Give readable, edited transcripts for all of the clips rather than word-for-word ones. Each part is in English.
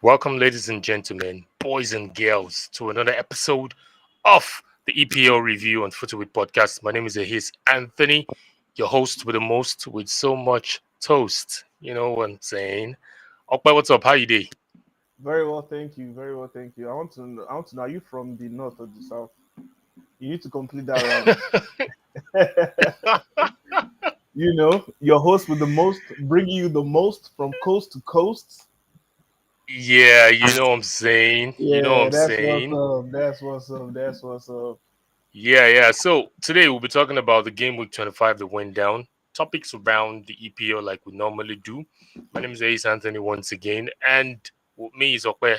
Welcome, ladies and gentlemen, boys and girls, to another episode of the EPL review on Footer with Podcast. My name is Ahis Anthony, your host with the most, with so much toast. You know what I'm saying? Okay, what's up? How you doing? Very well, thank you. Very well, thank you. I want to know, are you from the north or the south? You need to complete that round. Your host with the most, bringing you the most from coast to coast. Yeah, you know what I'm saying. You know what Yeah, I'm that's what's saying. up. That's what's up. That's what's up. Yeah. So today we'll be talking about the game week 25 that went down. Topics around the EPL like we normally do. My name is Ace Anthony once again, and with me is Okwe,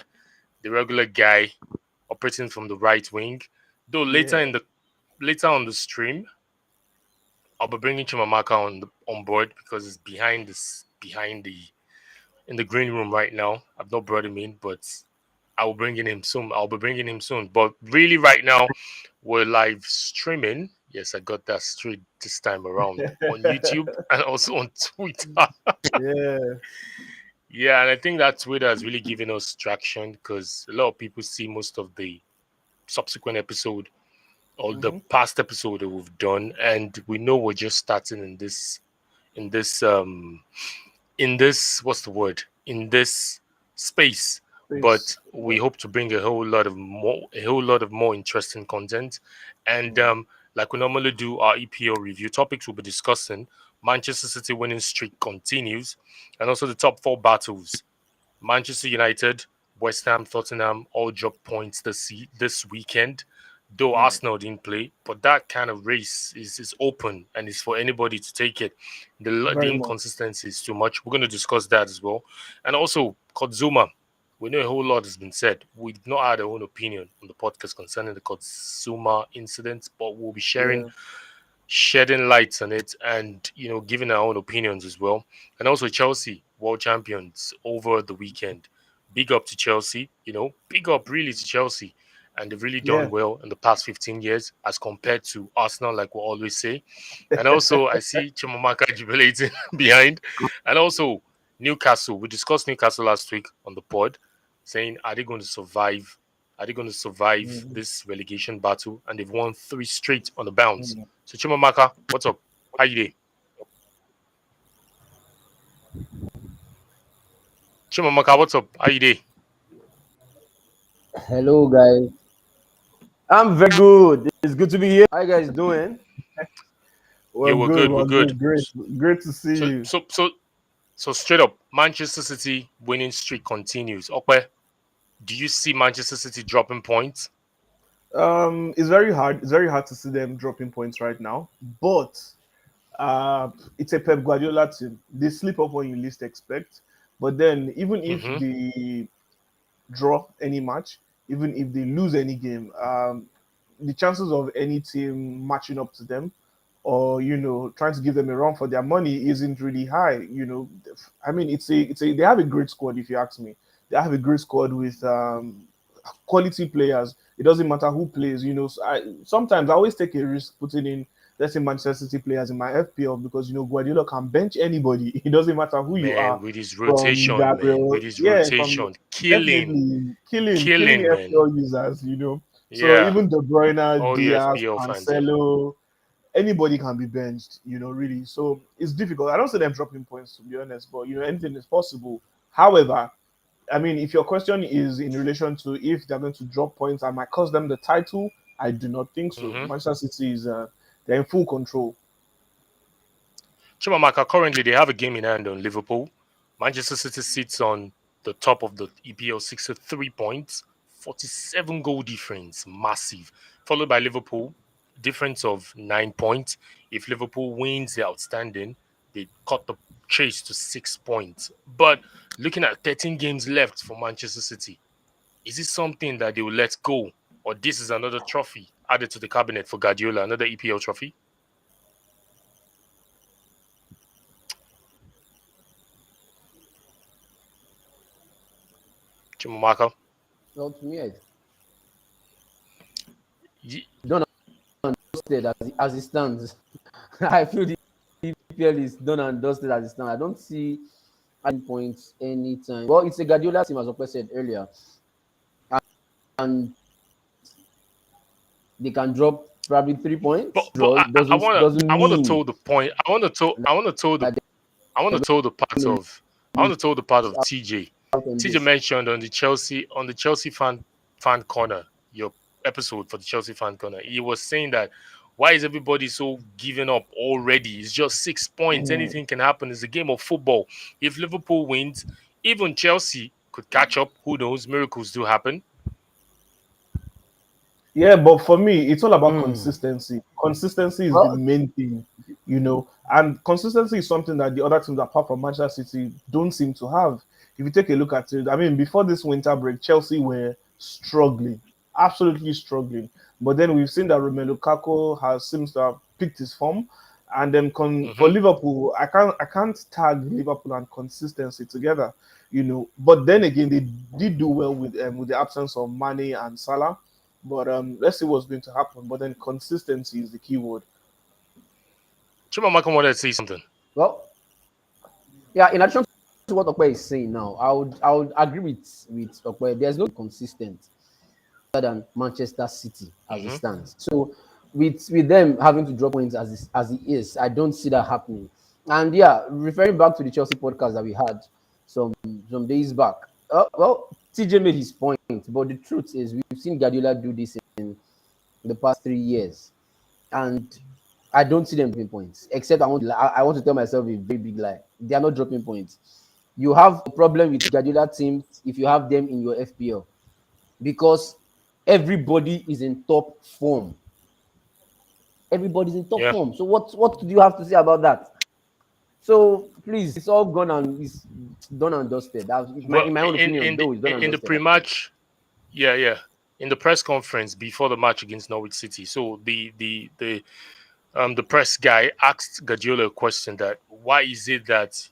the regular guy operating from the right wing. Though Yeah, later on the stream, I'll be bringing Chimamaka on board because it's behind the in the green room right now. I've not brought him in, but I will bring in him soon. I'll be bringing him soon. But really, right now, we're live streaming. Yes, I got that straight this time around on YouTube and also on Twitter. yeah. Yeah, and I think that Twitter has really given us traction because a lot of people see most of the subsequent episode or the hmm past episode that we've done, and we know we're just starting in this in this what's the word in this space, but Space. we hope to bring a whole lot of more interesting content. And Mm. like we normally do, our EPL review topics we'll be discussing: Manchester City winning streak continues, and also the top four battles. Manchester United, West Ham, Tottenham all dropped points this weekend. Though Mm. Arsenal didn't play, but that kind of race is open and it's for anybody to take it. The Very much. inconsistency is too much. We're going to discuss that as well, and also Kourt Zouma. We know a whole lot has been said. We've not had our own opinion on the podcast concerning the Kourt Zouma incident, but we'll be Yeah. shedding lights on it and giving our own opinions as well. And also Chelsea, world champions over the weekend. Big up to Chelsea, big up really to Chelsea. And they've really done Yeah. well in the past 15 years as compared to Arsenal, like we always say. And also, I see Chimamaka jubilating behind. And also, Newcastle. We discussed Newcastle last week on the pod, saying, are they going to survive? Are they going to survive Mhm. this relegation battle? And they've won three straight on the bounce. Mm. So Chimamaka, what's up? How you doing? Chimamaka, what's up? How you doing? Hello, guys. I'm very good. It's good to be here. How you guys doing? Yeah, We're we're good. good. We're We're good. good. Great. Great to see So you. so so so straight up, Manchester City winning streak continues. Okay, do you see Manchester City dropping points? It's very hard. It's very hard to see them dropping points right now. But it's a Pep Guardiola team. They slip up when you least expect. But then, even if Mm-hmm. they draw any match, even if they lose any game, the chances of any team matching up to them or trying to give them a run for their money isn't really high. I mean, it's a they have a great squad. If you ask me, they have a great squad with quality players. It doesn't matter who plays. Sometimes I always take a risk putting in, let's say, Manchester City players in my FPL because Guardiola can bench anybody. It doesn't matter who you Man, are, with his from rotation, man, Gabriel, with his yeah, from rotation, definitely killing killing, man. FPL users. So Yeah, even De Bruyne, all you Diaz, FPL fans, yeah. Cancelo, anybody can be benched. Really. So it's difficult. I don't say them dropping points, to be honest, but anything is possible. However, I mean, if your question is in relation to if they're going to drop points, I might cost them the title. I do not think so. Mm-hmm. Manchester City is they're in full control. Chimamaka, currently they have a game in hand on Liverpool. Manchester City sits on the top of the EPL 63 points, 47 goal difference, massive. Followed by Liverpool, difference of 9 points. If Liverpool wins, they're outstanding. They cut the chase to 6 points. But looking at 13 games left for Manchester City, is it something that they will let go? Or this is another trophy added to the cabinet for Guardiola, another EPL trophy? Chimamaka? Not to me. I Ye- don't understand as it stands. I feel the EPL is done and dusted as it stands. I don't see adding points anytime. Well, it's a Guardiola team, as Okwe said earlier, and they can drop probably 3 points. But Draw doesn't I wanna mean toe the point. that I wanna toe the part they're of I wanna toe the part of out TJ. on TJ this. mentioned on the Chelsea fan corner, your episode for the Chelsea fan corner. He was saying that why is everybody so giving up already? It's just 6 points. Mm. Anything can happen. It's a game of football. If Liverpool wins, even Chelsea could catch up. Who knows? Miracles do happen. Yeah, but for me, it's all about Mm. consistency. Consistency is the Well, main thing, and consistency is something that the other teams, apart from Manchester City, don't seem to have. If you take a look at it, I mean, before this winter break, Chelsea were struggling, absolutely struggling. But then we've seen that Romelu Lukaku has seems to have picked his form, and then for Hmm. Liverpool, I can't tag Liverpool and consistency together, But then again, they did do well with the absence of Mane and Salah, but let's see what's going to happen. But then consistency is the key word. Chimamaka wanted to say something. well, yeah. In addition to what Okwe is saying now, I would agree with Okwe. There's no consistent than Manchester City as it Hmm. stands. So with them having to drop points as it is, I don't see that happening. And yeah, referring back to the Chelsea podcast that we had some days back. Well, TJ made his point, but the truth is we've seen Guardiola do this in the past 3 years, and I don't see them dropping points. Except I want to tell myself a very big lie. They are not dropping points. You have a problem with Guardiola teams if you have them in your FPL because everybody is in top form. Everybody's in top Yeah. form. So what do you have to say about that? So please, it's all gone and it's done and dusted. Well, In my own opinion, though, it's done and in the dusted. pre-match, yeah, in the press conference before the match against Norwich City, so the press guy asked Guardiola a question that why is it that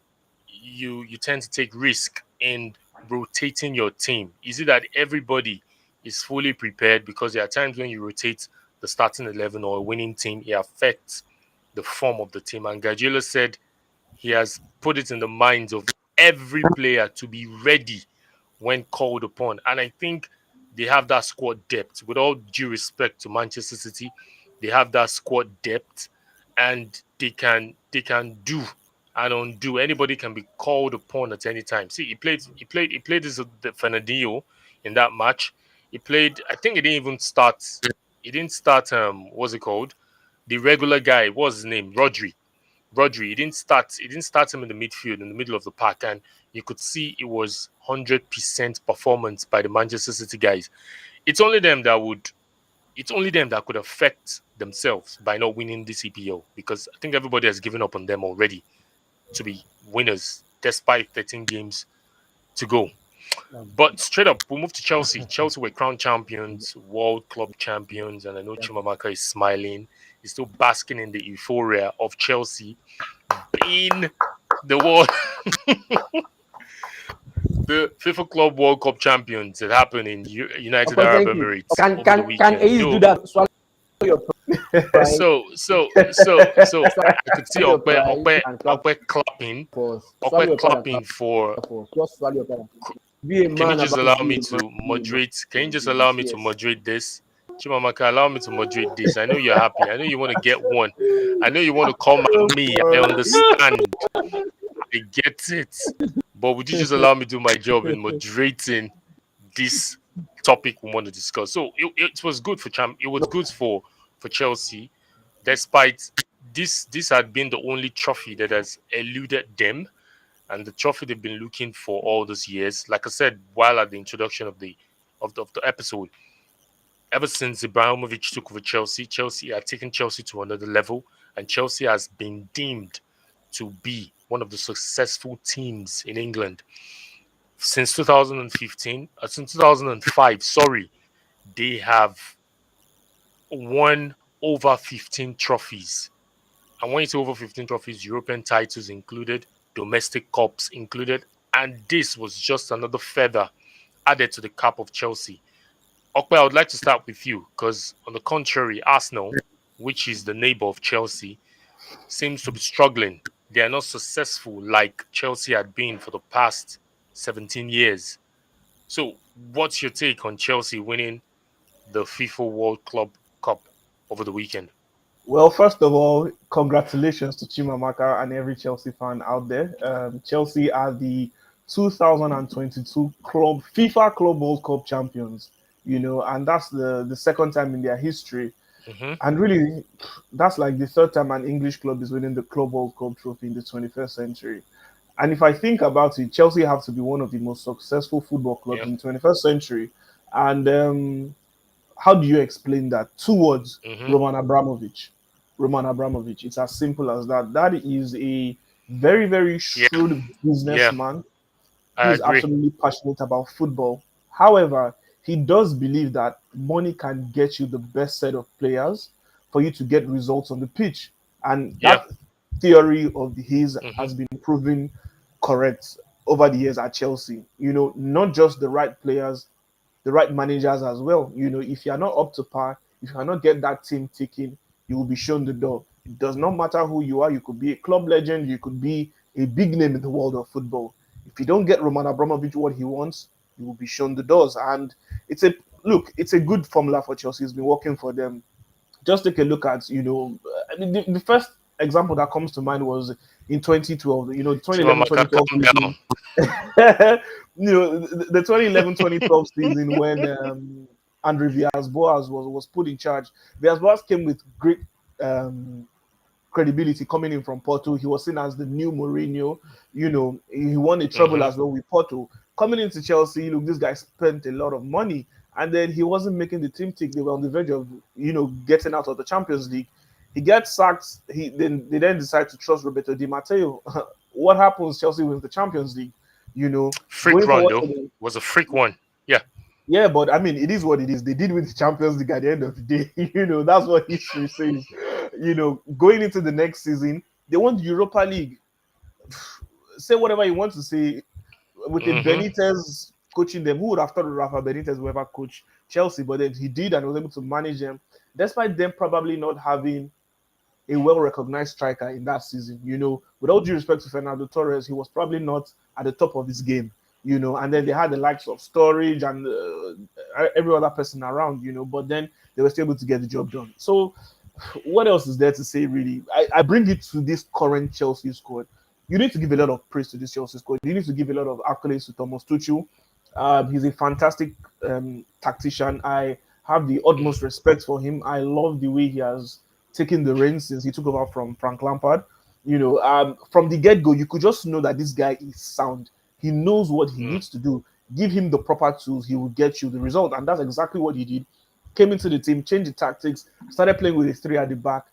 you tend to take risk in rotating your team? Is it that everybody is fully prepared? Because there are times when you rotate the starting 11 or a winning team, it affects the form of the team. And Guardiola said he has put it in the minds of every player to be ready when called upon. And I think they have that squad depth. With all due respect to Manchester City, they have that squad depth, and they can do and undo. Anybody can be called upon at any time. See, he played as the Fernandinho in that match. He played. I think he didn't even start. He didn't start. What's it called? The regular guy. What's his name? Rodri. He didn't start. He didn't start him in the midfield, in the middle of the park, and you could see it was 100% performance by the Manchester City guys. It's only them that would. It's only them that could affect themselves by not winning this EPL, because I think everybody has given up on them already to be winners despite 13 games to go. But straight up, we'll move to Chelsea. Chelsea were crowned champions, World Club champions, and I know Chimamaka is smiling. He's still basking in the euphoria of Chelsea being the world, the FIFA Club World Cup champions that happened in United Okay, Arab thank you. Emirates Can over the can can weekend. Ace do Though, that? Swallow your pride. I could see Swallow your pride and clap swallow Okwe your pride and clap clapping for. just swallow your pride. Be a Can you man just about allow this. Be me a man. to Be a man. moderate? Can you just Please, allow me to yes. moderate this? Chimamaka, allow me to moderate this. I know you're happy. I know you want to get one. I know you want to come at me. I understand. I get it. But would you just allow me to do my job in moderating this topic we want to discuss? So it was good for It was good for Chelsea, despite this had been the only trophy that has eluded them, and the trophy they've been looking for all those years. Like I said, while at the introduction of the episode, ever since Ibrahimovic took over Chelsea, Chelsea had taken Chelsea to another level, and Chelsea has been deemed to be one of the successful teams in England since 2015. Since 2005, sorry, they have won over 15 trophies. And when you say over 15 trophies, European titles included, domestic cups included, and this was just another feather added to the cap of Chelsea. Okpe, I would like to start with you because, on the contrary, Arsenal, which is the neighbor of Chelsea, seems to be struggling they are not successful like Chelsea had been for the past 17 years. So, what's your take on Chelsea winning the FIFA World Club Cup over the weekend? Well, first of all, congratulations to Chimamaka and every Chelsea fan out there. Chelsea are the 2022 FIFA Club World Cup champions. And that's the second time in their history. Hmm. And really, that's like the third time an English club is winning the Club World Cup trophy in the 21st century. And if I think about it, Chelsea have to be one of the most successful football clubs Yeah. in the 21st century. And how do you explain that? Two words: Hmm. Roman Abramovich. Roman Abramovich. It's as simple as that. That is a very, very Yeah. shrewd Yeah. businessman who I is agree. absolutely passionate about football. However, he does believe that money can get you the best set of players for you to get results on the pitch. And Yeah. that theory of his Hmm. has been proven correct over the years at Chelsea. Not just the right players, the right managers as well. If you're not up to par, if you cannot get that team ticking, you will be shown the door. It does not matter who you are. You could be a club legend, you could be a big name in the world of football. If you don't get Roman Abramovich what he wants, you will be shown the doors. And it's a good formula for Chelsea. It's been working for them. Just take a look at, I mean, the first example that comes to mind was in 2012, 2011 Chimamaka, 2012 calm down. season. The 2011-2012 season when Andre Villas-Boas was put in charge. Villas-Boas came with great um, credibility coming in from Porto. He was seen as the new Mourinho. He won a treble Hmm. as well with Porto. Coming into Chelsea, look, this guy spent a lot of money, and then he wasn't making the team tick. They were on the verge of, getting out of the Champions League. He gets sacked. They then decide to trust Roberto Di Matteo. What happens? Chelsea wins the Champions League. You know, Freak going run forward though. to the Was a freak one. Yeah. yeah, but I mean, it is what it is. They did win the Champions League at the end of the day. That's what history says. Going into the next season, they won the Europa League. Say whatever you want to say. With a Hmm. Benitez coaching them, who would have thought Rafa Benitez would ever coach Chelsea? But then he did and was able to manage them, despite them probably not having a well-recognized striker in that season. With all due respect to Fernando Torres, he was probably not at the top of his game. And then they had the likes of Storage and every other person around. But then they were still able to get the job done. So, what else is there to say? Really, I bring it to this current Chelsea squad. You need to give a lot of praise to this Chelsea squad. You need to give a lot of accolades to Thomas Tuchel. He's a fantastic tactician. I have the utmost respect for him. I love the way he has taken the reins since he took over from Frank Lampard. From the get go, you could just know that this guy is sound. He knows what he Mm. needs to do. Give him the proper tools, he will get you the result. And that's exactly what he did. Came into the team, changed the tactics, started playing with a three at the back.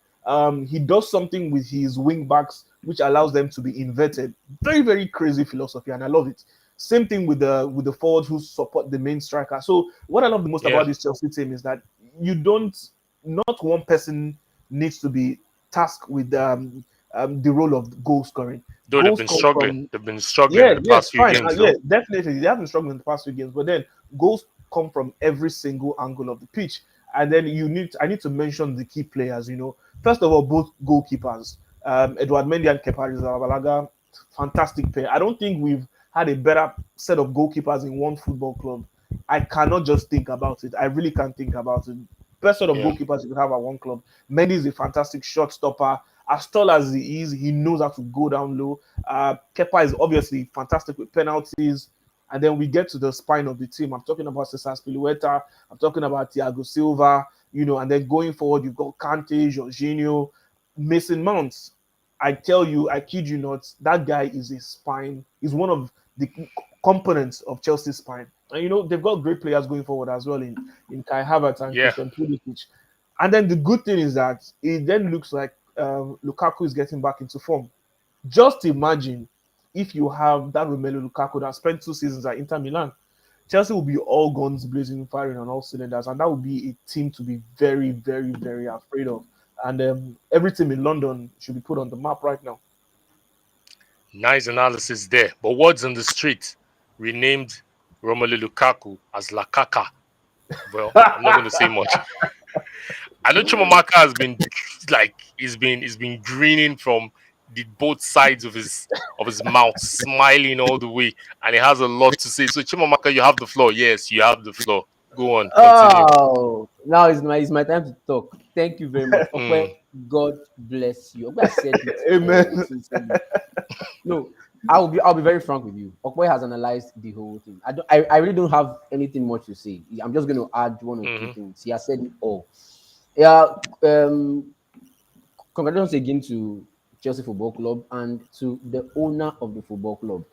He does something with his wing backs, which allows them to be inverted. Very, very crazy philosophy, and I love it. Same thing with the forwards who support the main striker. So what I love the most Yeah. about this Chelsea team is that you don't not one person needs to be tasked with the role of goal scoring. Though they've Goals been come struggling. from They've been struggling yeah, in the yes, past few fine. games Yeah, though. definitely. They have been struggling in the past few games, but then goals come from every single angle of the pitch. And then I need to mention the key players. First of all, both goalkeepers, Edward Mendy and Kepa Arrizabalaga, fantastic pair. I don't think we've had a better set of goalkeepers in one football club. I cannot just think about it. I really can't think about it. Best set of Yeah. goalkeepers you could have at one club. Mendy is a fantastic shot stopper. As tall as he is, he knows how to go down low. Kepa is obviously fantastic with penalties. And then we get to the spine of the team. I'm talking about Cesar Spilicueta. I'm talking about Thiago Silva. And then going forward, you've got Kante, Jorginho, Mason Mount. I tell you, I kid you not, that guy is a spine. He's one of the components of Chelsea's spine. And they've got great players going forward as well in Kai Havertz and Yeah. Christian Pulisic. And then the good thing is that it then looks like Lukaku is getting back into form. Just imagine if you have that Romelu Lukaku that spent 2 seasons at Inter Milan. Chelsea will be all guns blazing, firing on all cylinders, and that would be a team to be very, very, very afraid of. And every team in London should be put on the map right now. Nice analysis there. But words on the street renamed Romelu Lukaku as Lakaka. Well, I'm not going to say much. I know Chumamaka has been like he's been grinning from both sides of his mouth, smiling all the way, and he has a lot to say. So Chimamaka, you have the floor. Yes, you have the floor. Go on, continue. Oh, now it's my time to talk. Thank you very much. Okwe, Mm, God bless you. Okwe has said it all Amen. sincerely. No, I'll be very frank with you. Okwe has analyzed the whole thing. I really don't have anything much to say. I'm just going to add one or two mm-hmm, things. He has said it all. Yeah. Congratulations again to Chelsea Football Club and to the owner of the football club.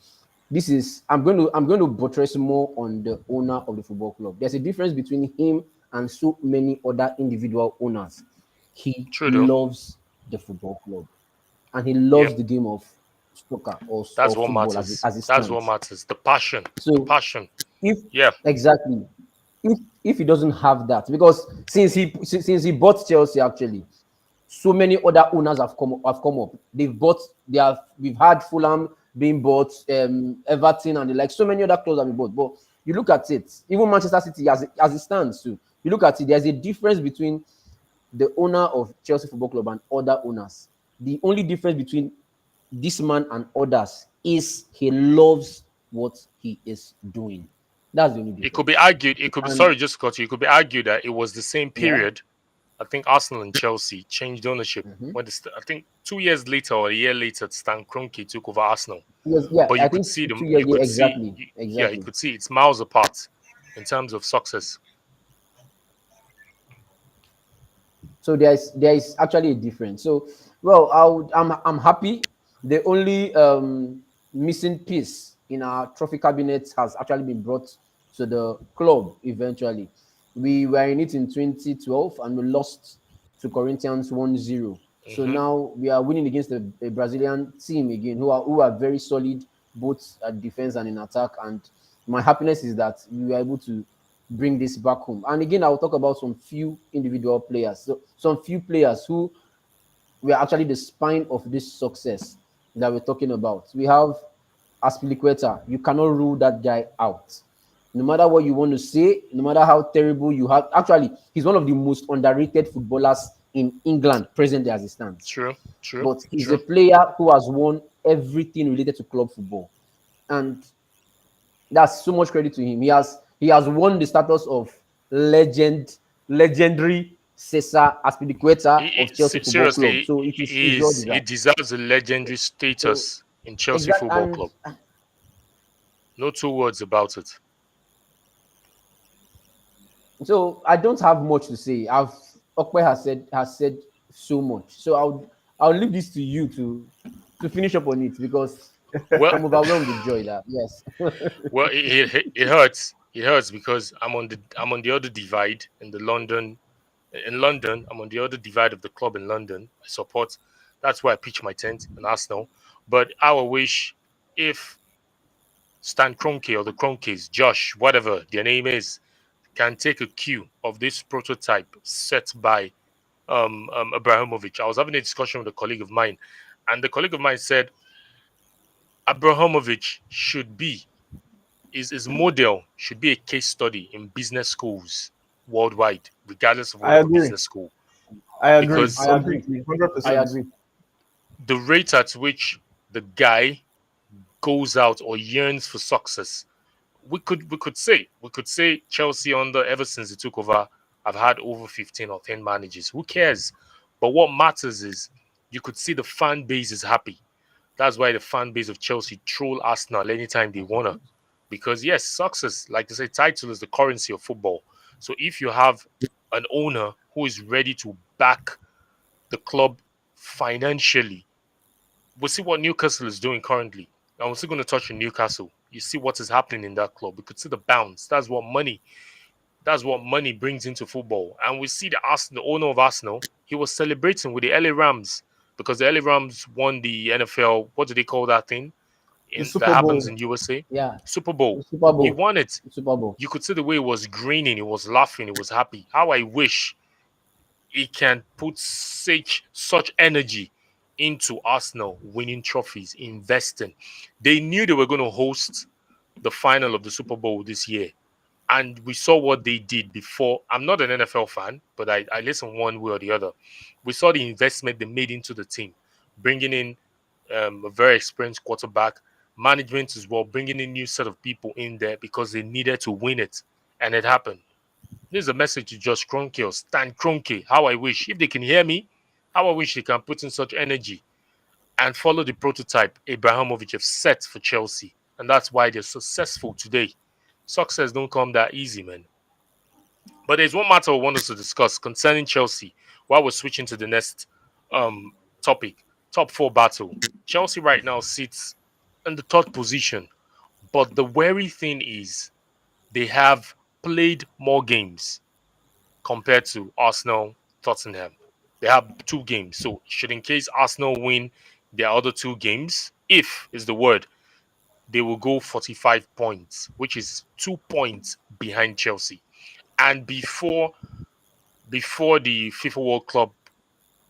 This is I'm going to buttress more on the owner of the football club. There's a difference between him and so many other individual owners. He true though. loves the football club and he Yep, loves the game of soccer that's or what football as matters. as it That's what stands. matters. The passion. The So passion. if Yeah, exactly if he doesn't have that, because since he bought Chelsea actually, so many other owners have come up. We've had Fulham being bought, Everton and the like. So many other clubs have been bought. But you look at it, even Manchester City as it stands too. You look at it, there's a difference between the owner of Chelsea Football Club and other owners. The only difference between this man and others is he loves what he is doing. That's the only it could be difference. argued. It could be And sorry, just cut you. It could be argued that it was the same yeah, period. I think Arsenal and Chelsea changed ownership mhm. when I think 2 years later or a year later, Stan Kroenke took over Arsenal. Yes, yeah, But you I could think see them. 2 years. You Yeah, could see, exactly, yeah, you exactly. could see it's miles apart in terms of success. So there is actually a difference. So well, I'm happy. The only missing piece in our trophy cabinet has actually been brought to the club eventually. We were in it in 2012 and we lost to Corinthians 1-0. So Hmm. now we are winning against a Brazilian team again who are very solid both at defense and in attack. And my happiness is that we were able to bring this back home. And again, I'll talk about some few individual players. So some few players who were actually the spine of this success that we're talking about. We have Aspilicueta. You cannot rule that guy out. No matter what you want to say, no matter how terrible you have, actually, he's one of the most underrated footballers in England presently as it stands. True, true, But he's a true. player who has won everything related to club football. And that's so much credit to him. He has won the status of legendary Cesar Aspilicueta of Chelsea Football Club. Seriously, So it's well he deserved. deserves a legendary So status in Chelsea exact Football and Club. No two words about it. so I don't have much to say. Okwe has said so much. So I'll leave this to you to finish up on it because Well, I'm overwhelmed with joy that yes. well, it hurts. It hurts because I'm on the other divide in the London. In London, I'm on the other divide of the club in London. I support. That's why I pitch my tent in Arsenal. But I would wish if Stan Kroenke or the Kroenkes, Josh, whatever their name is, can take a cue of this prototype set by Abramovich. I was having a discussion with a colleague of mine, and the colleague of mine said Abramovich should be his model should be a case study in business schools worldwide, regardless of I whatever agree. business school, I agree I because agree. completely, I 100%. agree. the rate at which the guy goes out or yearns for success, we could say Chelsea under ever since he took over have had over 15 or 10 managers. Who cares? But what matters is you could see the fan base is happy. That's why the fan base of Chelsea troll Arsenal anytime they wanna. Because yes, success, like they say, title is the currency of football. So if you have an owner who is ready to back the club financially, we'll see what Newcastle is doing currently. And we're still going to touch on Newcastle. You see what is happening in that club. We could see the bounce. That's what money brings into football. And we see the Arsenal, the owner of Arsenal, he was celebrating with the LA Rams because the LA Rams won the NFL. What do they call that thing? The That Super happens Bowl. in USA. Yeah. Super Bowl. The Super He Bowl. won it. The Super Bowl. You could see the way he was grinning, he was laughing, he was happy. How I wish he can put such energy into Arsenal winning trophies, investing. They knew they were going to host the final of the Super Bowl this year. And we saw what they did before. I'm not an NFL fan, but I listen one way or the other. We saw the investment they made into the team, bringing in a very experienced quarterback. Management as well, bringing a new set of people in there because they needed to win it, and it happened. This is a message to Josh Kroenke or Stan Kroenke. How I wish, if they can hear me, how I wish they can put in such energy and follow the prototype Abramovich have set for Chelsea, and that's why they're successful today. Success don't come that easy, man. But there's one matter I want us to discuss concerning Chelsea while we're switching to the next um, topic. Top four battle. Chelsea right now sits in the third position, but the worry thing is they have played more games compared to Arsenal, Tottenham. They have two games. So should in case Arsenal win their other two games, if is the word, they will go 45 points, which is 2 points behind Chelsea. And before the FIFA World Club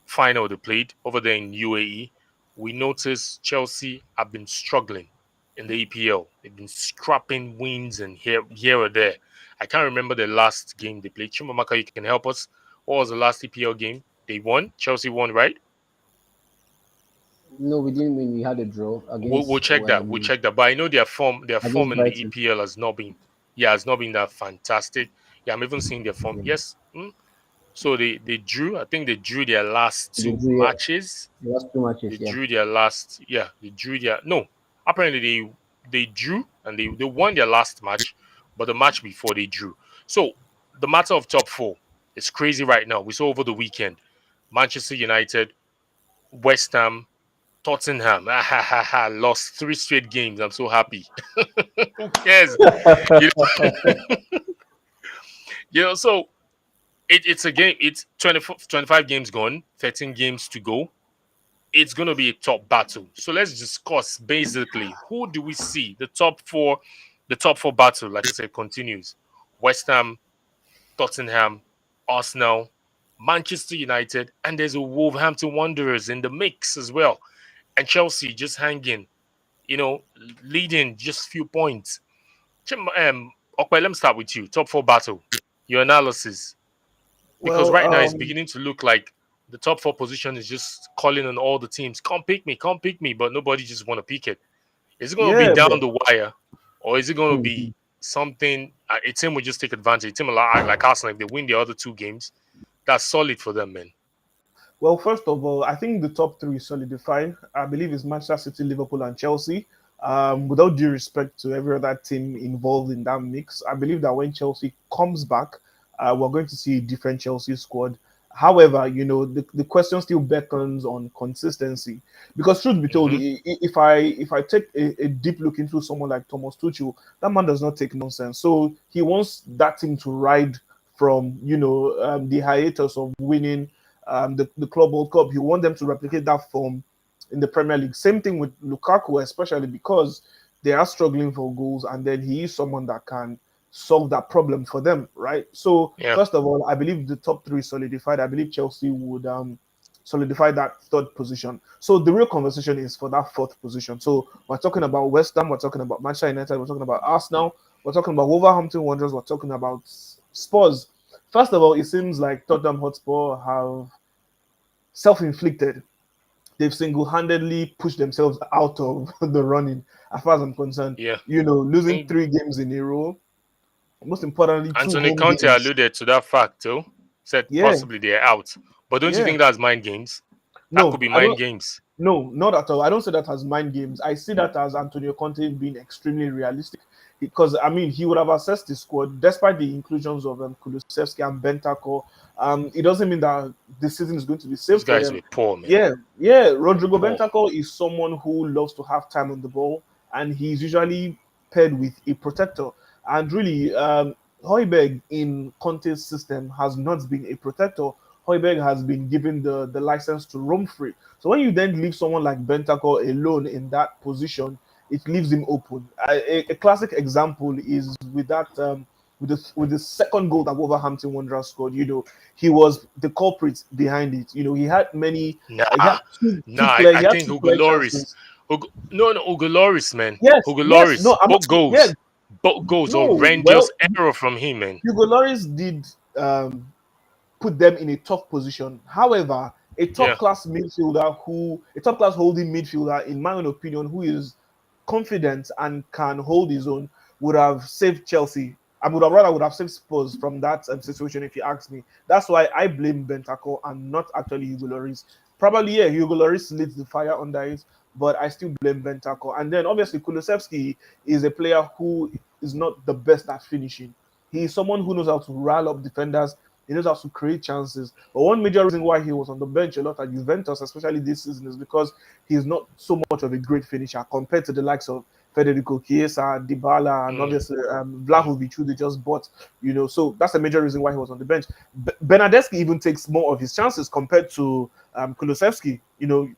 final they played over there in UAE, we noticed Chelsea have been struggling in the EPL. They've been scrapping wins and here or there. I can't remember the last game they played. Chimamaka, you can help us. What was the last EPL game? They won. Chelsea won, right? No, we didn't win. We had a draw We'll against check that. We'll check that. But I know their form in the Brighton. EPL has not been that fantastic. Yeah, I'm even seeing their form. Yeah. Yes. So they drew. I think they drew their last The two drew, yeah, matches. the last two matches. They Yeah. drew their last. Yeah, they drew their. No, apparently they drew and they won their last match, but the match before they drew. So the matter of top four is crazy right now. We saw over the weekend, Manchester United, West Ham, Tottenham. Lost three straight games. I'm so happy. Who cares? You so it's a game. It's 25 games gone, 13 games to go. It's going to be a top battle. So let's discuss basically who do we see the top four. The top four battle, like I said, continues. West Ham, Tottenham, Arsenal, Manchester United, and there's a Wolverhampton Wanderers in the mix as well. And Chelsea just hanging, you know, leading just few points. Okay, let me start with you. Top four battle. Your analysis. Because Well, right now it's beginning to look like the top four position is just calling on all the teams. Come pick me, but nobody just want to pick it. Is it going to be yeah, down but the wire, or is it going to be something a team will just take advantage? A team like Arsenal, if they win the other two games, that's solid for them, man. well, first of all, I think the top three is solidified. I believe it's Manchester City, Liverpool, and Chelsea. Without due respect to every other team involved in that mix, I believe that when Chelsea comes back, we're going to see a different Chelsea squad. However, the question still beckons on consistency because, truth be told, Hmm. if I take a deep look into someone like Thomas Tuchel, that man does not take nonsense. So he wants that team to ride from the hiatus of winning the Club World Cup. You want them to replicate that form in the Premier League. Same thing with Lukaku, especially because they are struggling for goals, and then he is someone that can solve that problem for them, right? So, Yeah, first of all, I believe the top three solidified. I believe Chelsea would solidify that third position. So the real conversation is for that fourth position. So we're talking about West Ham, we're talking about Manchester United, we're talking about Arsenal, we're talking about Wolverhampton Wanderers, we're talking about Spurs. First of all, it seems like Tottenham Hotspur have self-inflicted. They've single-handedly pushed themselves out of the running, as far as I'm concerned. yeah. I Losing think 3 games in a row. Most importantly, two Anthony home Conte games. alluded to that fact too. Said Yeah, possibly they're out, but don't you yeah. think that's mind games? That could No, be I mind don't. games. No, not at all. I don't see that as mind games. I see that as Antonio Conte being extremely realistic. Because I mean, he would have assessed the squad despite the inclusions of Kulusevski and Bentancur. It doesn't mean that the season is going to be safe Those for guys them. were poor, man. Yeah, yeah. They were Rodrigo poor. Bentancur is someone who loves to have time on the ball, and he's usually paired with a protector. And really, Hoiberg in Conte's system has not been a protector. Hoiberg has been given the license to roam free. So when you then leave someone like Bentancur alone in that position, it leaves him open. A classic example is with that with the second goal that Wolverhampton Wanderers scored. He was the culprit behind it. He had many. He Nah, had two two nah. I, clear. I He had think two Hugo clear Loris. chances. No, Hugo Loris, man. Yes, Hugo yes. Loris. No, I'm Both not. Yes, goals. Both goals. no. Well, Horrendous error from him, man. Hugo Lloris did put them in a tough position. However, a Yeah. top class midfielder a top class holding midfielder, in my own opinion, who is confident and can hold his own, would have saved Chelsea. I would have saved Spurs from that situation, if you ask me. That's why I blame Bentancur and not actually Hugo Lloris. Probably, yeah, Hugo Lloris lit the fire under it, but I still blame Bentancur. And then obviously Kulusevski is a player who is not the best at finishing. He is someone who knows how to rile up defenders. He knows how to create chances. But one major reason why he was on the bench a lot at Juventus, especially this season, is because he's not so much of a great finisher compared to the likes of Federico Chiesa, Dybala, and Mm, obviously mm. Vlahovic, who they just bought. So that's a major reason why he was on the bench. Bernadeschi even takes more of his chances compared to Kulusevski.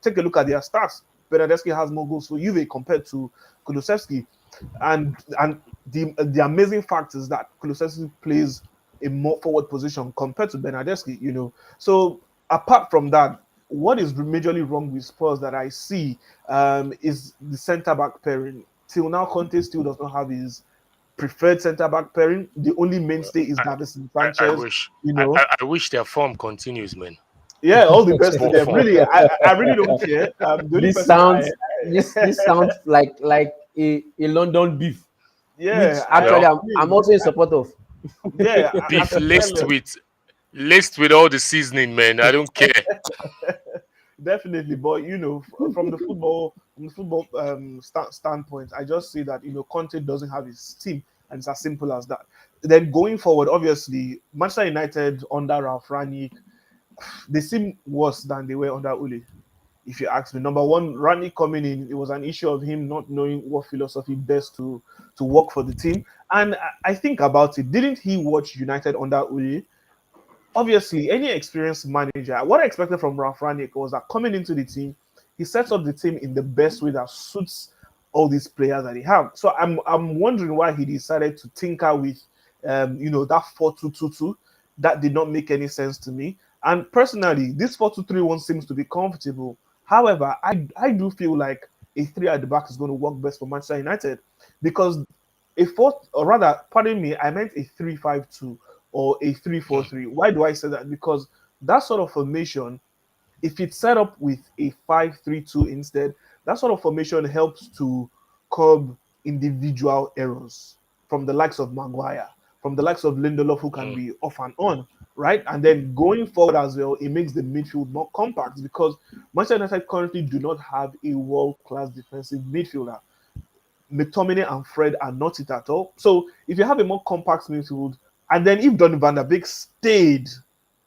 Take a look at their stats. Bernadeschi has more goals for Juve compared to Kulusevski. And the amazing fact is that Kulusevski plays a more forward position compared to Bernadeschi. So apart from that, what is majorly wrong with Spurs that I see is the centre back pairing. Till now, Conte still does not have his preferred centre back pairing. The only mainstay is I, Davison I Sanchez. wish You know, I wish their form continues, man. yeah, all the best to Sport them. form. Really, I really don't care. The only This person I sounds this sounds like a London beef, yeah, which actually Well, I'm also in support of. yeah, I beef can tell them. laced with all the seasoning, man. I don't care. Definitely, but from the football standpoint, I just see that Conte doesn't have his team, and it's as simple as that. Then going forward, obviously, Manchester United under Ralph Rangnick, they seem worse than they were under Uli. If you ask me, number one, Rangnick coming in, it was an issue of him not knowing what philosophy best to work for the team. And I think about it, didn't he watch United under Uli? Obviously, any experienced manager, what I expected from Ralph Rangnick was that coming into the team, he sets up the team in the best way that suits all these players that he have. So I'm wondering why he decided to tinker with that 4-2-2-2. That did not make any sense to me. And personally, this 4-2-3-1 seems to be comfortable. However, I do feel like a three at the back is going to work best for Manchester United because a fourth, or rather, pardon me, I meant a 3-5-2 or a three four Mm, three. Why do I say that? Because that sort of formation, if it's set up with a 5-3-2 instead, that sort of formation helps to curb individual errors from the likes of Maguire, from the likes of Lindelof, who can mm. be off and on, right? And then going forward as well, it makes the midfield more compact because Manchester United currently do not have a world class defensive midfielder. McTominay and Fred are not it at all. So if you have a more compact midfield, and then if Donny van der Beek stayed,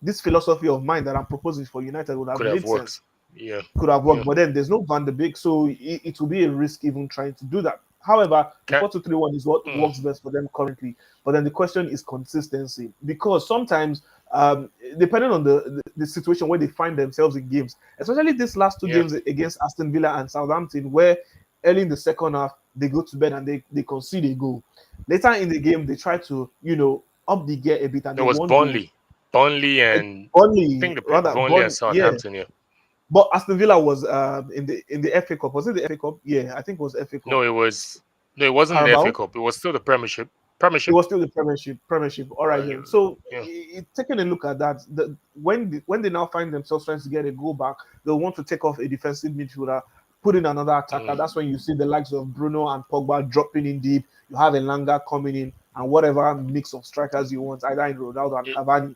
this philosophy of mine that I'm proposing for United would have Could have made sense, worked. Yeah. could have Yeah. worked. But then there's no Van der Beek, so it will be a risk even trying to do that. However, the Can, 4-2-3-1 is what mm, works best for them currently. But then the question is consistency because sometimes, depending on the situation where they find themselves in games, especially these last two yeah. games against Aston Villa and Southampton, where early in the second half they go to bed and they concede a goal. Later in the game, they try to up the gear a bit and It they was won goal. Burnley, and I Only think rather, Burnley and yeah, Southampton. Yeah. but Aston Villa was in the FA Cup. Was it the FA Cup? Yeah, I think it was FA Cup. No, it was. No, it wasn't the FA Carabao. Cup. It was still the Premiership. It Premiership. was still the Premiership. Premiership. All right then. So Yeah. taking a look at that, when they now find themselves trying to get a goal back, they'll want to take off a defensive midfielder, put in another attacker. Mm. That's when you see the likes of Bruno and Pogba dropping in deep. You have Elanga coming in, and whatever mix of strikers you want, either in Ronaldo and Yeah. Cavani.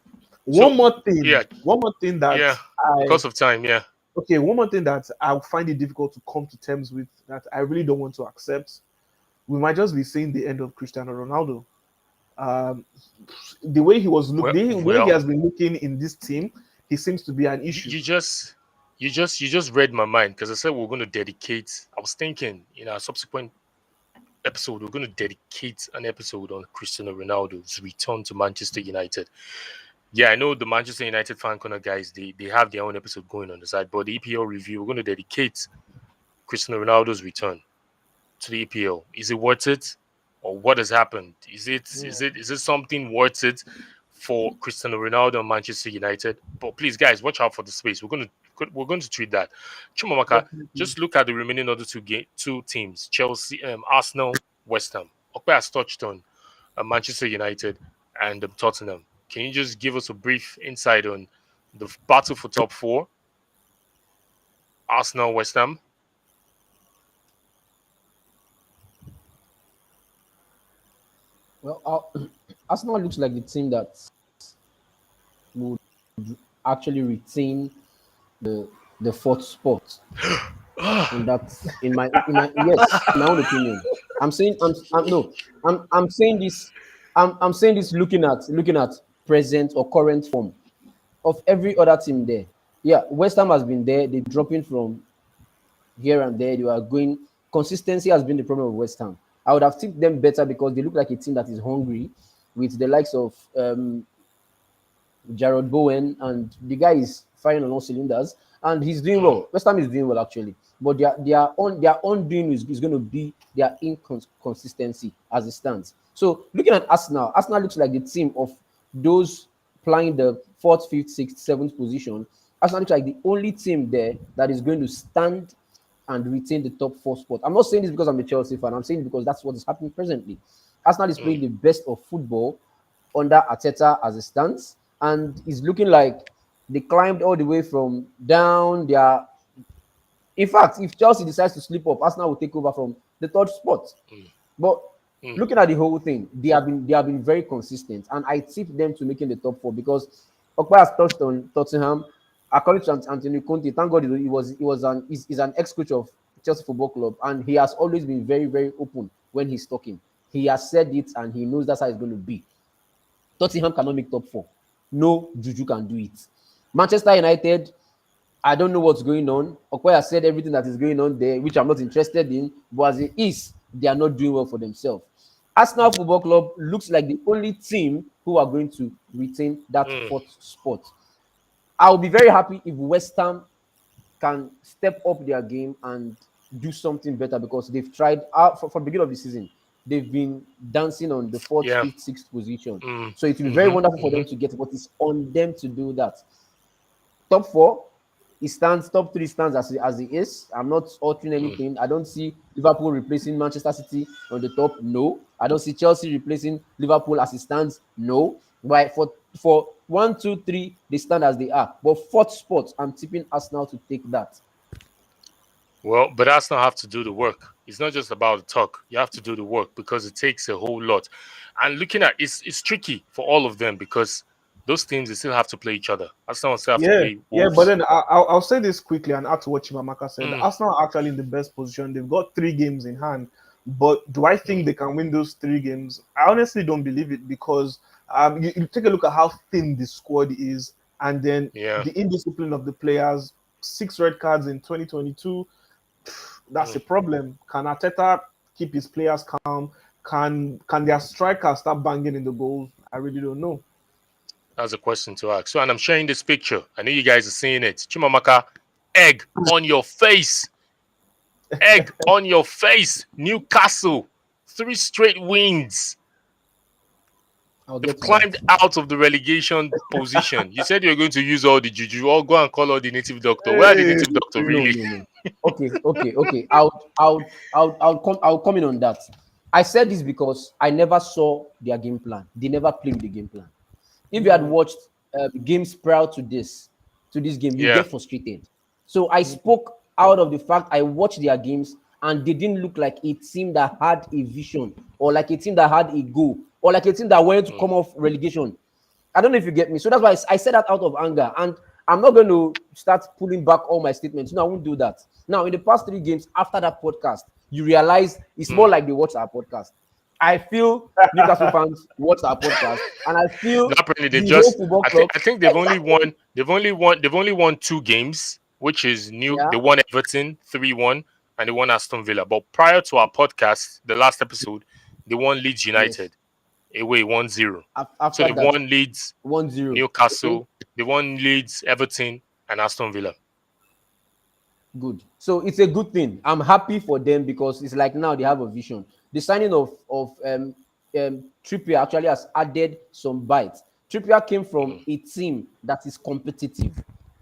So One more thing. yeah, One more thing that yeah. I Because of time. Yeah. okay. One more thing that I find it difficult to come to terms with that I really don't want to accept. We might just be seeing the end of Cristiano Ronaldo. Um, the way he was look, Well, the way he well. has been looking in this team, he seems to be an You, issue. you just you just read my mind because I said we're going to dedicate. I was thinking in our subsequent episode we're going to dedicate an episode on Cristiano Ronaldo's return to Manchester United. Yeah, I know the Manchester United fan corner guys. They have their own episode going on the side, but the EPL review we're going to dedicate Cristiano Ronaldo's return to the EPL. Is it worth it, or what has happened? Yeah, Is it something worth it for Cristiano Ronaldo and Manchester United? But please, guys, watch out for the space. We're going to treat that. Chumamaka, definitely. just look at the remaining other two teams: Chelsea, Arsenal, West Ham. Okpe has touched on Manchester United and Tottenham. Can you just give us a brief insight on the battle for top four? Arsenal, West Ham. Well, Arsenal looks like the team that would actually retain the the fourth spot. And that's in my yes, in my own opinion. I'm saying I'm no, I'm saying this I'm saying this looking at present or current form of every other team there. Yeah, West Ham has been there. They're dropping from here and there. You are going. Consistency has been the problem of West Ham. I would have tipped them better because they look like a team that is hungry, with the likes of Jared Bowen, and the guy is firing on all cylinders, and he's doing Mm, well. West Ham is doing well actually, but their own doing is going to be their inconsistency as it stands. So looking at Arsenal looks like the team of those playing the fourth, fifth, sixth, seventh position. Arsenal looks like the only team there that is going to stand and retain the top four spot. I'm not saying this because I'm a Chelsea fan. I'm saying it because that's what is happening presently. Arsenal is mm. playing the best of football under Arteta as it stands, and it's looking like they climbed all the way from down. They are, in fact, if Chelsea decides to slip up, Arsenal will take over from the third spot. But Mm. looking at the whole thing, they have been very consistent, and I tip them to making the top four because Okpa has touched on Tottenham. According to Antonio Conte, thank God he's an ex-coach of Chelsea Football Club, and he has always been very, very open when he's talking. He has said it, and he knows that's how it's going to be. Tottenham cannot make top four. No Juju can do it. Manchester United, I don't know what's going on. Okoya said everything that is going on there, which I'm not interested in, but as it is, they are not doing well for themselves. Arsenal Football Club looks like the only team who are going to retain that Mm. fourth spot. I'll be very happy if West Ham can step up their game and do something better because they've tried from the beginning of the season. They've been dancing on the fourth, Yeah. fifth, sixth position. Mm. So it will be very Mm-hmm. wonderful for Mm-hmm. them to get it, but it's on them to do that. Top four, it stands. Top three stands as it is. I'm not altering Mm. anything. I don't see Liverpool replacing Manchester City on the top. No, I don't see Chelsea replacing Liverpool as it stands. No, but for 1, 2, 3, they stand as they are. But fourth spot, I'm tipping Arsenal to take that. Well, but Arsenal have to do the work. It's not just about the talk. You have to do the work because it takes a whole lot. And looking at it's tricky for all of them because those teams they still have to play each other. Arsenal still have to Yeah, play yeah, but Wolves. then I'll say this quickly and add to what Chimamaka said. Mm, Arsenal are actually in the best position. They've got 3 games in hand. But do I think mm, they can win those 3 games? I honestly don't believe it because you take a look at how thin the squad is and then yeah. the indiscipline of the players. 6 red cards in 2022. That's Mm. a problem. Can Arteta keep his players calm? Can their strikers start banging in the goals? I really don't know. That's a question to ask. So, and I'm sharing this picture. I know you guys are seeing it. Chimamaka, egg on your face. Egg on your face. Newcastle, 3 straight wins. I'll They've get to that. climbed out of the relegation position. You said you were going to use all the juju. Or go and call all the native doctor. Where are the Hey, native doctor No, really? no, no. Okay. I'll come in on that. I said this because I never saw their game plan. They never played with the game plan. If you had no. watched games prior to this game, you Yeah. get frustrated. So I spoke out of the fact I watched their games and they didn't look like a team that had a vision or like a team that had a goal or like a team that wanted to Mm. come off relegation. I don't know if you get me. So that's why I said that out of anger. And I'm not going to start pulling back all my statements. No, I won't do that. Now, in the past 3 games after that podcast, you realize it's Mm. more like they watch our podcast. I feel Newcastle fans watch our podcast, and I feel No, apparently they've the whole just. football I think. club. I think they've only Exactly. won. They've only won 2 games, which is new. Yeah. They won Everton 3-1, and they won Aston Villa. But prior to our podcast, the last episode, they won Leeds Yes. United away 1-0. So After they've that, won Leeds, 1-0. Okay. Newcastle. They won Leeds, Everton, and Aston Villa. Good. So it's a good thing. I'm happy for them because it's like now they have a vision. The signing of Trippier actually has added some bites. Trippier came from Mm. a team that is competitive.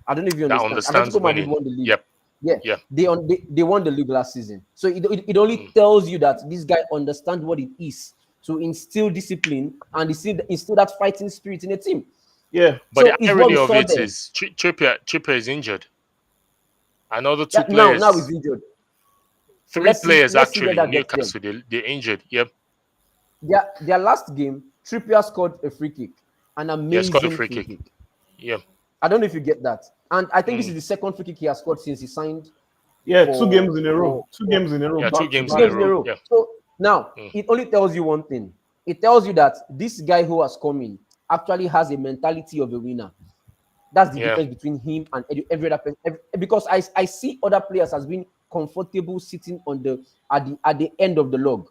I don't know if you That understand. understands Atletico Madrid winning. won the league. Yep. Yeah, Yep. they won the league last season. So it only Mm. tells you that this guy understands what it is to instill discipline and instill that fighting spirit in a team. Yeah, But the So it's what irony we of saw it there. is Trippier is injured. Another Yeah, two now he's players, injured. three players Let's see where actually. that gets them. Newcastle, they're injured. Yep. Their last game, Trippier scored a free kick, an Yeah, scored a amazing free free kick. kick. Yeah. I don't know if you get that. And I think this is Mm. the second free kick he has scored since he signed Yeah, two for games in a row. Two for games in a row, Yeah, two back to games two in back. a games in a row. row. Yeah. So now Mm. it only tells you one thing. It tells you that this guy who has come in actually has a mentality of a winner. That's the Yeah. difference between him and every other person. Because I see other players as being comfortable sitting on the end of the log.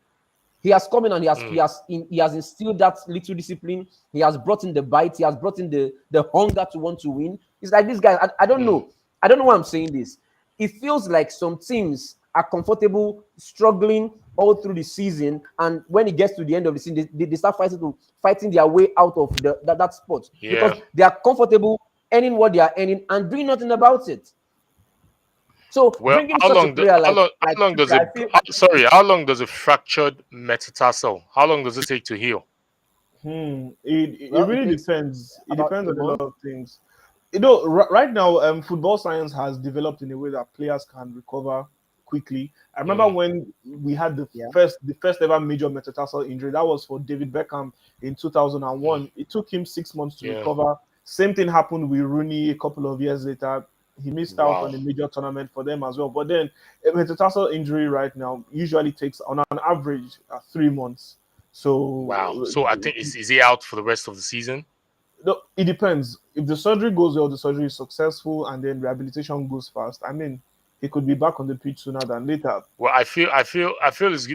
He has come in and Mm. he has instilled that little discipline. He has brought in the bite. He has brought in the hunger to want to win. It's like this guy. I don't Mm. know. I don't know why I'm saying this. It feels like some teams are comfortable struggling all through the season, and when it gets to the end of the season, they start fighting their way out of that spot because Yeah. they are comfortable earning what they are earning and doing nothing about it. So Well, bringing such a player like how long does Trippier, it I feel sorry, how long does a fractured metatarsal, how long does it take to heal? It well, it really takes depends. It about depends a on a lot month. of things. Right now, football science has developed in a way that players can recover quickly. I remember Mm. when we had Yeah. the first ever major metatarsal injury. That was for David Beckham in Mm. 2001. It took him 6 months to Yeah. recover. Same thing happened with Rooney a couple of years later. He missed out Wow. on a major tournament for them as well. But then a metatarsal injury right now usually takes on an average 3 months. Wow. So So I think is he out for the rest of the season? no, it depends. If the surgery goes well, the surgery is successful, and then rehabilitation goes fast. I mean, he could be back on the pitch sooner than later. Well, I feel it's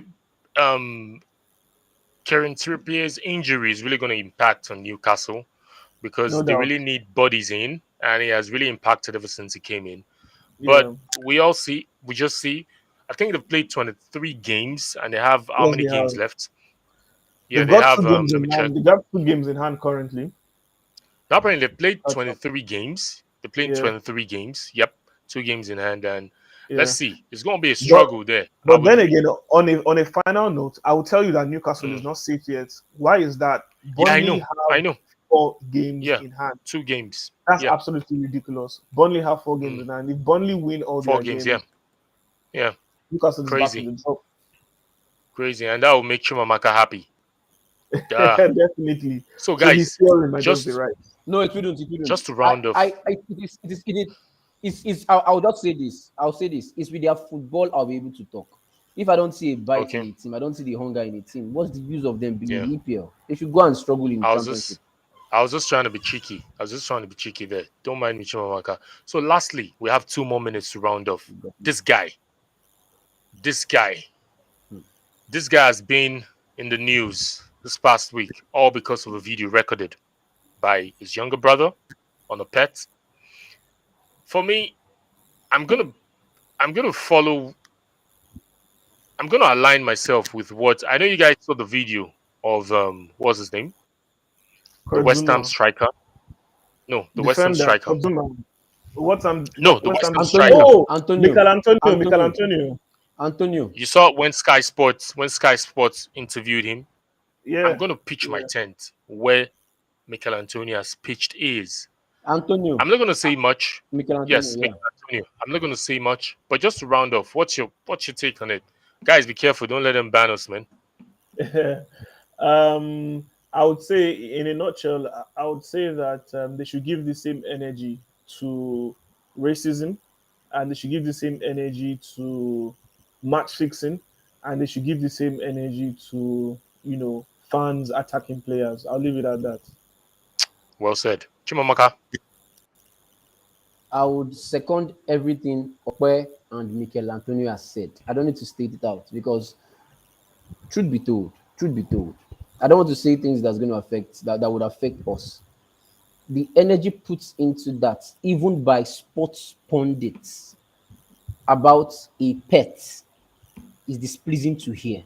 Kieran Trippier's injury is really going to impact on Newcastle No because they doubt. really need bodies in, and he has really impacted ever since he came in. But Yeah. we just see. I think they've played 23 games, and they have how Yes, many they games have. left? Yeah, They've they got have. two games Let me in check. hand. They got 2 games in hand currently. Now, apparently, they played That's all. 23 games. They played Yeah. 23 games. Yep, 2 games in hand, and let's Yeah. see. It's going to be a But struggle there. I but would. then again, on a final note, I will tell you that Newcastle is Mm. not safe yet. Why is that? Yeah, I Burnley know. have I know. 4 games Yeah, in hand. 2 games. That's Yeah, absolutely ridiculous. Burnley have 4 games mm. in hand. If Burnley win all Four their games. Yeah, games, yeah. Newcastle is back in Crazy, the top. crazy, and that will make Chumamaka happy. Duh. Definitely. So, So his guys, theory might just be just right. No, it wouldn't. It wouldn't. just to round off. I'll just say this. I'll say this. It's with their football I'll be able to talk. If I don't see a bite in Okay. a team, I don't see the hunger in a team. What's the use of them being in Yeah. the EPL? They should go and struggle in the I was championship. just I was just trying to be cheeky. I was just trying to be cheeky there. Don't mind me, Chumamaka. So, lastly, we have 2 more minutes to round off. This guy, this guy, Hmm. this guy has been in the news this past week, all because of a video recorded by his younger brother on a pet. For me, I'm gonna I'm gonna follow. I'm gonna align myself with what I know. You guys saw the video of what's his name, the Kourt West Ham Zouma, striker. No, the West Ham defender. striker. Kourt Zouma. No, the West West Ham? Ham Antonio, striker. Oh, Antonio, Michael Antonio. Michael Antonio, Antonio. Antonio. You saw it when Sky Sports interviewed him. I'm Yeah. going to pitch my Yeah. tent where Michael Antonio has pitched is. Antonio, I'm not going to say much. Michael Antonio, Yes, yeah. Michael Antonio. I'm not going to say much, but just to round off, what's your take on it, guys? Be careful. Don't let them ban us, man. um, I would say, in a nutshell, I would say that they should give the same energy to racism, and they should give the same energy to match fixing, and they should give the same energy to fans attacking players. I'll leave it at that. Well said, Chimamaka. I would second everything Okwe and Michael Antonio has said. I don't need to state it out because truth be told, I don't want to say things that would affect us. The energy put into that, even by sports pundits, about a pet is displeasing to hear.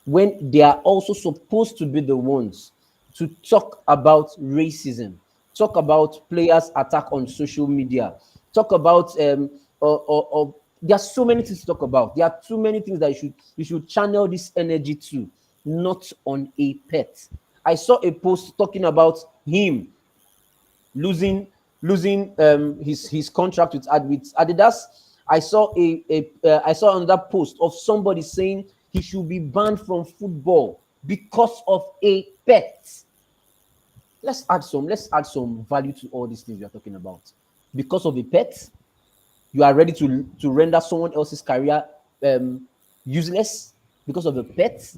When they are also supposed to be the ones to talk about racism, talk about players' attack on social media, talk about there are so many things to talk about. There are too many things that you should channel this energy to, not on a pet. I saw a post talking about him losing his contract with Adidas, I saw another post of somebody saying he should be banned from football because of a pet. Let's add some value to all these things we are talking about. Because of a pet, you are ready to render someone else's career useless because of a pet.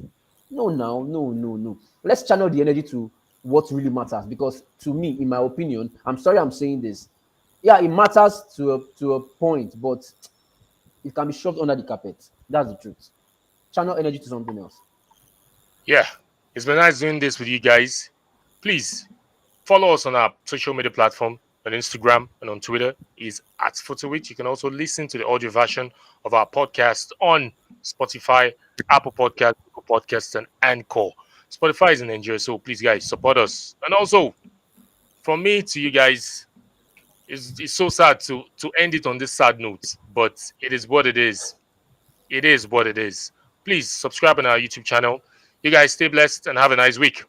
No, now, no, no, no. Let's channel the energy to what really matters. Because to me, in my opinion, I'm sorry I'm saying this. Yeah, it matters to a point, but it can be shoved under the carpet. That's the truth. Channel energy to something else. Yeah, it's been nice doing this with you guys. Please follow us on our social media platform on Instagram and on Twitter is at Photowit. You can also listen to the audio version of our podcast on Spotify, Apple Podcasts, Google Podcasts, and Anchor. Spotify is in Nigeria, so please, guys, support us. And also, from me to you guys, it's so sad to end it on this sad note, but it is what it is. It is what it is. Please subscribe on our YouTube channel. You guys stay blessed and have a nice week.